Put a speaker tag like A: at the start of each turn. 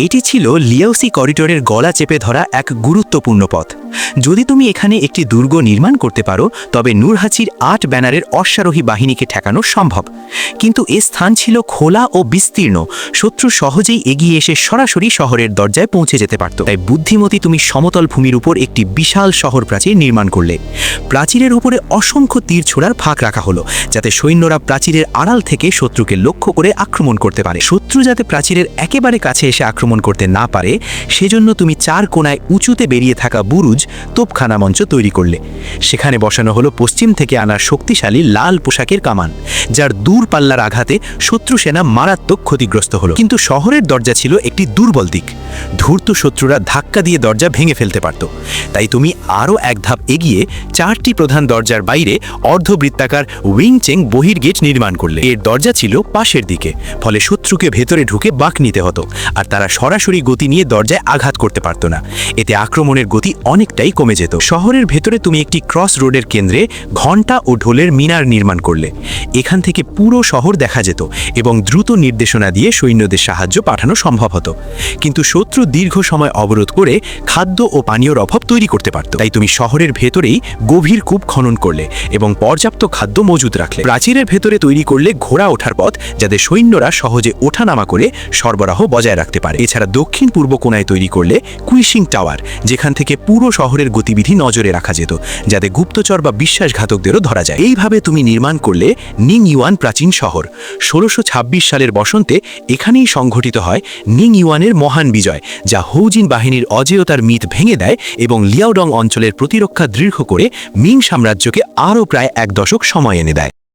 A: এটি ছিল লিয়াওসি করিডোরের গলা চেপে ধরা এক গুরুত্বপূর্ণ পথ। যদি তুমি এখানে একটি দুর্গ নির্মাণ করতে পারো তবে নূরহাচির ৮ ব্যানারের অশ্বারোহী বাহিনীকে ঠেকানো সম্ভব। কিন্তু এ স্থান ছিল খোলা ও বিস্তীর্ণ, শত্রু সহজেই এগিয়ে এসে সরাসরি শহরের দরজায় পৌঁছে যেতে পারত। তাই বুদ্ধিমতী তুমি সমতল ভূমির উপর একটি বিশাল শহর প্রাচীর নির্মাণ করলে। প্রাচীরের উপরে অসংখ্য তীর ছোড়ার ফাঁক রাখা হলো, যাতে সৈন্যরা প্রাচীরের আড়াল থেকে শত্রুকে লক্ষ্য করে আক্রমণ করতে পারে। শত্রু যাতে প্রাচীরের একেবারে কাছে এসে আক্রমণ করতে না পারে, সেজন্য তুমি ৪ কোণায় উঁচুতে বেরিয়ে থাকা বুরুজ তোপখানা মঞ্চ তৈরি করলে। সেখানে বসানো হলো পশ্চিম থেকে আনা শক্তিশালী লাল পোশাকের কামান, যার দূর পাল্লার আঘাতে শত্রু সেনা মারাত্মক ক্ষতিগ্রস্ত হলো। কিন্তু শহরের দরজা ছিল একটি দুর্বল দিক। ধূর্ত শত্রুরা ধাক্কা দিয়ে দরজা ভেঙে ফেলতে পারত। তাই তুমি আরও এক ধাপ এগিয়ে ৪টি প্রধান দরজার বাইরে অর্ধবৃত্তাকার উইংচেং বহির্গেট নির্মাণ করলে। এর দরজা ছিল পাশের দিকে, ফলে শত্রুকে ভেতরে ঢুকে বাঁক নিতে হতো, আর তারা সরাসরি গতি নিয়ে দরজায় আঘাত করতে পারত না। এতে আক্রমণের গতি অনেকটাই কমে যেত। শহরের ভেতরে তুমি একটি ক্রস রোডের কেন্দ্রে ঘণ্টা ও ঢোলের মিনার নির্মাণ করলে। এখান থেকে পুরো শহর দেখা যেত এবং দ্রুত নির্দেশনা দিয়ে সৈন্যদের সাহায্য পাঠানো সম্ভব হতো। কিন্তু শত্রু দীর্ঘ সময় অবরোধ করে খাদ্য ও পানীয়র অভাব তৈরি করতে পারত। তাই তুমি শহরের ভেতরেই গভীর কূপ খনন করলে এবং পর্যাপ্ত খাদ্য মজুদ রাখলে। প্রাচীরের ভেতরে তৈরি করলে ঘোড়া ওঠার পথ, যাতে সৈন্যরা সহজে ওঠানামা করে সরবরাহ বজায় রাখতে পারে। এছাড়া দক্ষিণ পূর্ব কোণায় তৈরি করলে কুইশিং টাওয়ার, যেখান থেকে পুরো শহরের গতিবিধি নজরে রাখা যেত, যাতে গুপ্তচর বা বিশ্বাসঘাতকদেরও ধরা যায়। এইভাবে তুমি নির্মাণ করলে নিং ইউয়ান প্রাচীন শহর। ১৬২৬ সালের বসন্তে এখানেই সংঘটিত হয় নিং ইউয়ানের মহান বিজয়, যা হৌজিন বাহিনীর অজেয়তার মিথ ভেঙে দেয় এবং লিয়াওডং অঞ্চলের প্রতিরক্ষা দৃঢ় করে মিং সাম্রাজ্যকে আরও প্রায় ১ দশক সময় এনে দেয়।